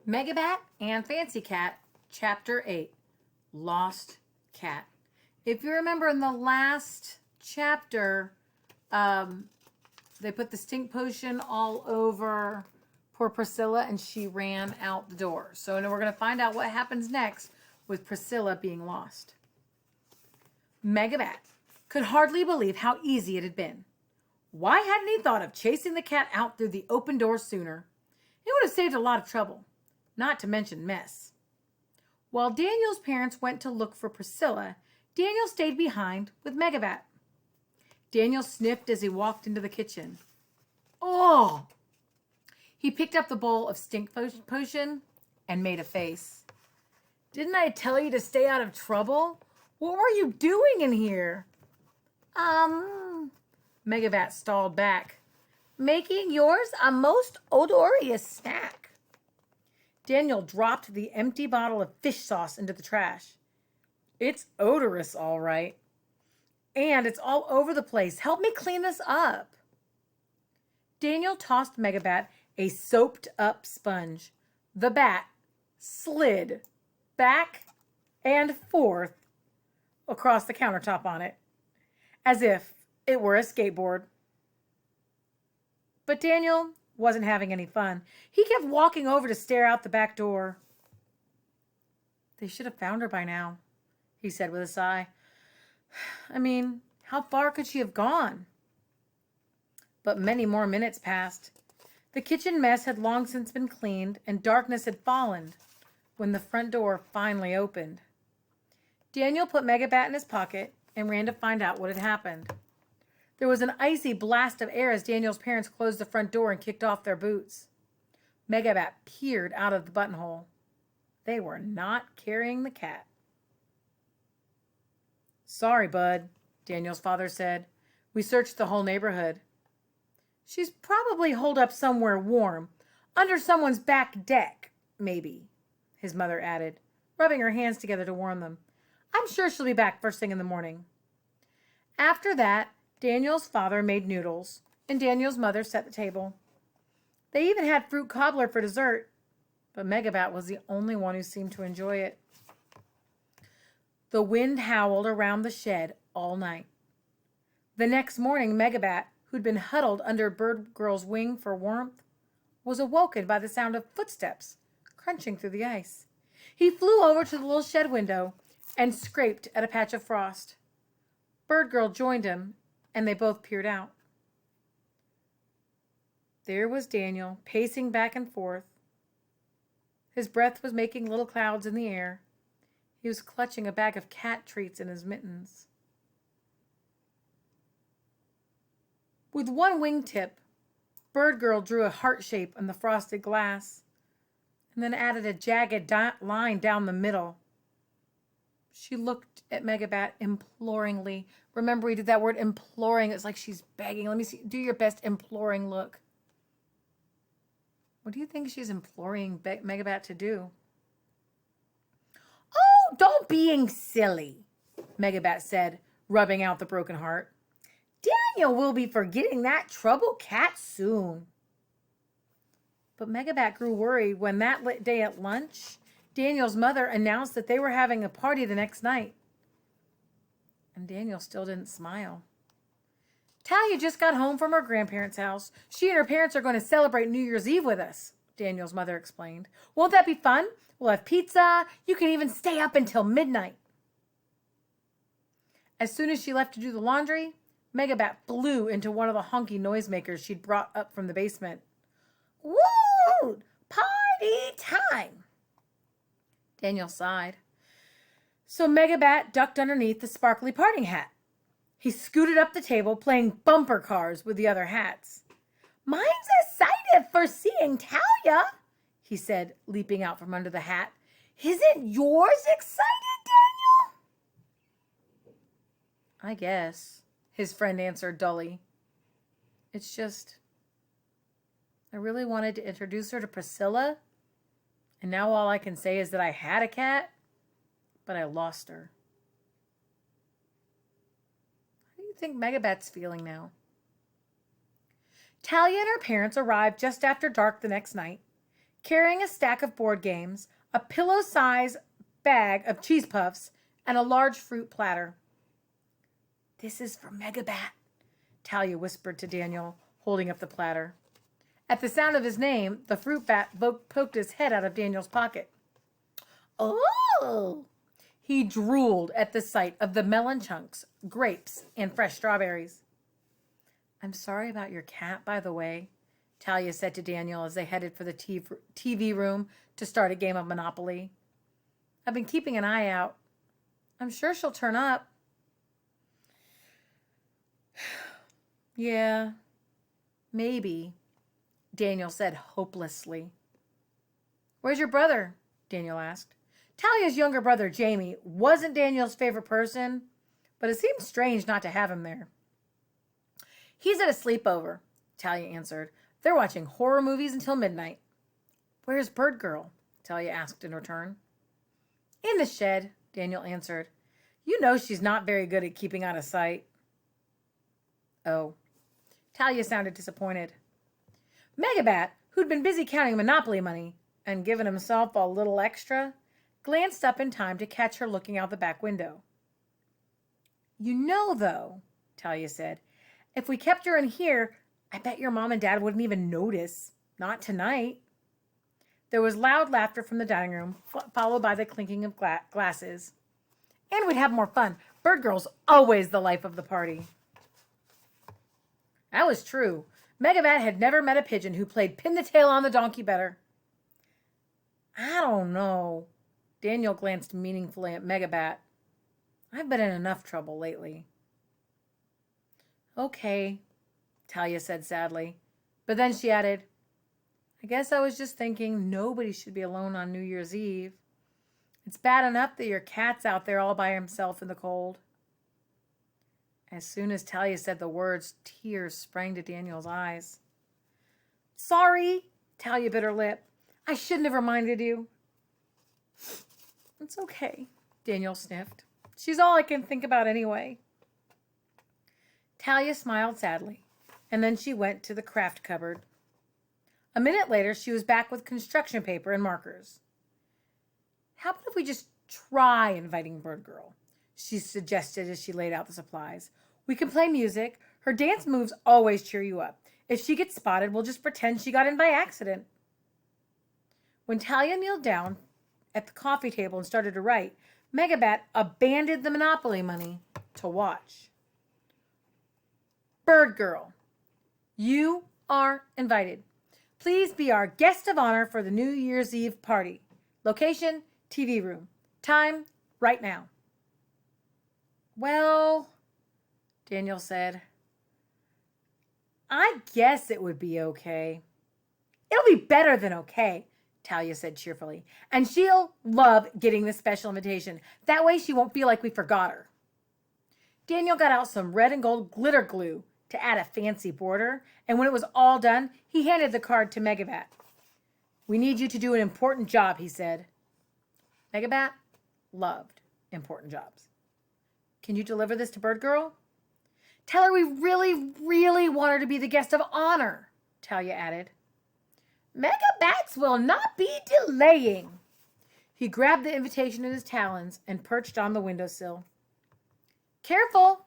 MegaBat and Fancy Cat, Chapter 8, Lost Cat. If you remember in the last chapter, they put the stink potion all over poor Priscilla and she ran out the door. So we're going to find out what happens next with Priscilla being lost. MegaBat could hardly believe how easy it had been. Why hadn't he thought of chasing the cat out through the open door sooner? It would have saved a lot of trouble, not to mention mess. While Daniel's parents went to look for Priscilla, Daniel stayed behind with MegaBat. Daniel sniffed as he walked into the kitchen. Oh! He picked up the bowl of stink potion and made a face. Didn't I tell you to stay out of trouble? What were you doing in here? MegaBat stalled back. Making yours a most odorous snack. Daniel dropped the empty bottle of fish sauce into the trash. It's odorous, all right. And it's all over the place. Help me clean this up. Daniel tossed MegaBat a soaped-up sponge. The bat slid back and forth across the countertop on it, as if it were a skateboard. But Daniel wasn't having any fun. He kept walking over to stare out the back door. They should have found her by now, he said with a sigh. I mean, how far could she have gone? But many more minutes passed. The kitchen mess had long since been cleaned, and darkness had fallen when the front door finally opened. Daniel put MegaBat in his pocket and ran to find out what had happened. There was an icy blast of air as Daniel's parents closed the front door and kicked off their boots. MegaBat peered out of the buttonhole. They were not carrying the cat. Sorry, bud, Daniel's father said. We searched the whole neighborhood. She's probably holed up somewhere warm, under someone's back deck, maybe, his mother added, rubbing her hands together to warm them. I'm sure she'll be back first thing in the morning. After that, Daniel's father made noodles, and Daniel's mother set the table. They even had fruit cobbler for dessert, but MegaBat was the only one who seemed to enjoy it. The wind howled around the shed all night. The next morning, MegaBat, who'd been huddled under Bird Girl's wing for warmth, was awoken by the sound of footsteps crunching through the ice. He flew over to the little shed window and scraped at a patch of frost. Bird Girl joined him, and they both peered out. There was Daniel, pacing back and forth. His breath was making little clouds in the air. He was clutching a bag of cat treats in his mittens. With one wingtip, Bird Girl drew a heart shape on the frosted glass and then added a jagged line down the middle. She looked at MegaBat imploringly. Remember, we did that word imploring. It's like she's begging. Let me see. Do your best imploring look. What do you think she's imploring MegaBat to do? Oh, don't being silly, MegaBat said, rubbing out the broken heart. Daniel will be forgetting that troubled cat soon. But MegaBat grew worried when that day at lunch, Daniel's mother announced that they were having a party the next night. And Daniel still didn't smile. Talia just got home from her grandparents' house. She and her parents are going to celebrate New Year's Eve with us, Daniel's mother explained. Won't that be fun? We'll have pizza. You can even stay up until midnight. As soon as she left to do the laundry, MegaBat flew into one of the honky noisemakers she'd brought up from the basement. Woo! Party time! Daniel sighed. So MegaBat ducked underneath the sparkly parting hat. He scooted up the table, playing bumper cars with the other hats. Mine's excited for seeing Talia, he said, leaping out from under the hat. Isn't yours excited, Daniel? I guess, his friend answered dully. It's just, I really wanted to introduce her to Priscilla, and now all I can say is that I had a cat, but I lost her. How do you think MegaBat's feeling now? Talia and her parents arrived just after dark the next night. carrying a stack of board games, a pillow-sized bag of cheese puffs, and a large fruit platter. "This is for MegaBat," Talia whispered to Daniel, holding up the platter. At the sound of his name, the fruit bat poked his head out of Daniel's pocket. "Oh!" He drooled at the sight of the melon chunks, grapes, and fresh strawberries. "I'm sorry about your cat, by the way," Talia said to Daniel as they headed for the TV room to start a game of Monopoly. "I've been keeping an eye out. I'm sure she'll turn up." "Yeah, maybe," Daniel said hopelessly. "Where's your brother?" Daniel asked. Talia's younger brother, Jamie, wasn't Daniel's favorite person, but it seemed strange not to have him there. "He's at a sleepover," Talia answered. "They're watching horror movies until midnight." "Where's Bird Girl?" Talia asked in return. "In the shed," Daniel answered. "You know she's not very good at keeping out of sight." "Oh." Talia sounded disappointed. MegaBat, who'd been busy counting Monopoly money and given himself a little extra, glanced up in time to catch her looking out the back window. "You know, though," Talia said, "if we kept her in here, I bet your mom and dad wouldn't even notice. Not tonight." There was loud laughter from the dining room, followed by the clinking of glasses. "And we'd have more fun. Bird Girl's always the life of the party." That was true. MegaBat had never met a pigeon who played pin the tail on the donkey better. "I don't know." Daniel glanced meaningfully at MegaBat. "I've been in enough trouble lately." "Okay," Talia said sadly. But then she added, "I guess I was just thinking nobody should be alone on New Year's Eve. It's bad enough that your cat's out there all by himself in the cold." As soon as Talia said the words, tears sprang to Daniel's eyes. "Sorry," Talia bit her lip. "I shouldn't have reminded you." "It's okay," Daniel sniffed. "She's all I can think about anyway." Talia smiled sadly, and then she went to the craft cupboard. A minute later, she was back with construction paper and markers. "How about if we just try inviting Bird Girl?" she suggested as she laid out the supplies. "We can play music. Her dance moves always cheer you up. If she gets spotted, we'll just pretend she got in by accident." When Talia kneeled down at the coffee table and started to write, MegaBat abandoned the Monopoly money to watch. "Bird Girl, you are invited. Please be our guest of honor for the New Year's Eve party. Location, TV room. Time, right now." "Well," Daniel said, "I guess it would be okay." "It'll be better than okay," Talia said cheerfully. "And she'll love getting this special invitation. That way she won't feel like we forgot her." Daniel got out some red and gold glitter glue to add a fancy border, and when it was all done, he handed the card to MegaBat. "We need you to do an important job," he said. MegaBat loved important jobs. "Can you deliver this to Bird Girl?" "Tell her we really, really want her to be the guest of honor," Talia added. "MegaBats will not be delaying." He grabbed the invitation in his talons and perched on the windowsill. "Careful!"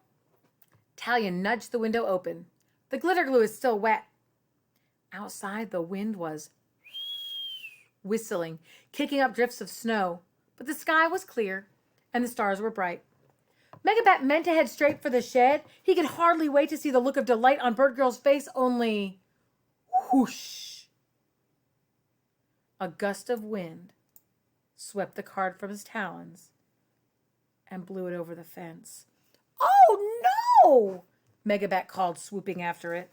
Talia nudged the window open. The glitter glue is still wet. Outside, the wind was whistling, kicking up drifts of snow, but the sky was clear and the stars were bright. MegaBat meant to head straight for the shed. He could hardly wait to see the look of delight on Bird Girl's face, only whoosh! A gust of wind swept the card from his talons and blew it over the fence. "Oh, no!" MegaBat called, swooping after it.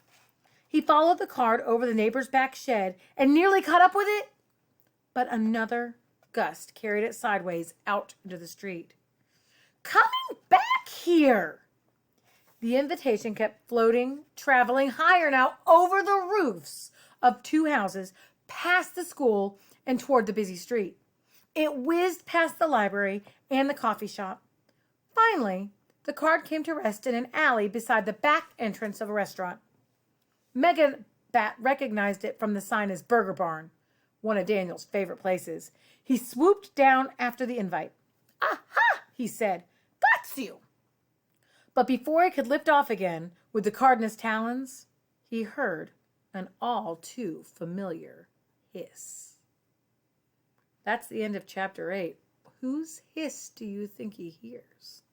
He followed the card over the neighbor's back shed and nearly caught up with it, but another gust carried it sideways out into the street. "Coming back here!" The invitation kept floating, traveling higher now over the roofs of two houses, past the school and toward the busy street. It whizzed past the library and the coffee shop. Finally, the card came to rest in an alley beside the back entrance of a restaurant. MegaBat recognized it from the sign as Burger Barn, one of Daniel's favorite places. He swooped down after the invite. "Aha!" he said. "Got you!" But before he could lift off again with the card in his talons, he heard an all too familiar hiss. That's the end of chapter 8. Whose hiss do you think he hears?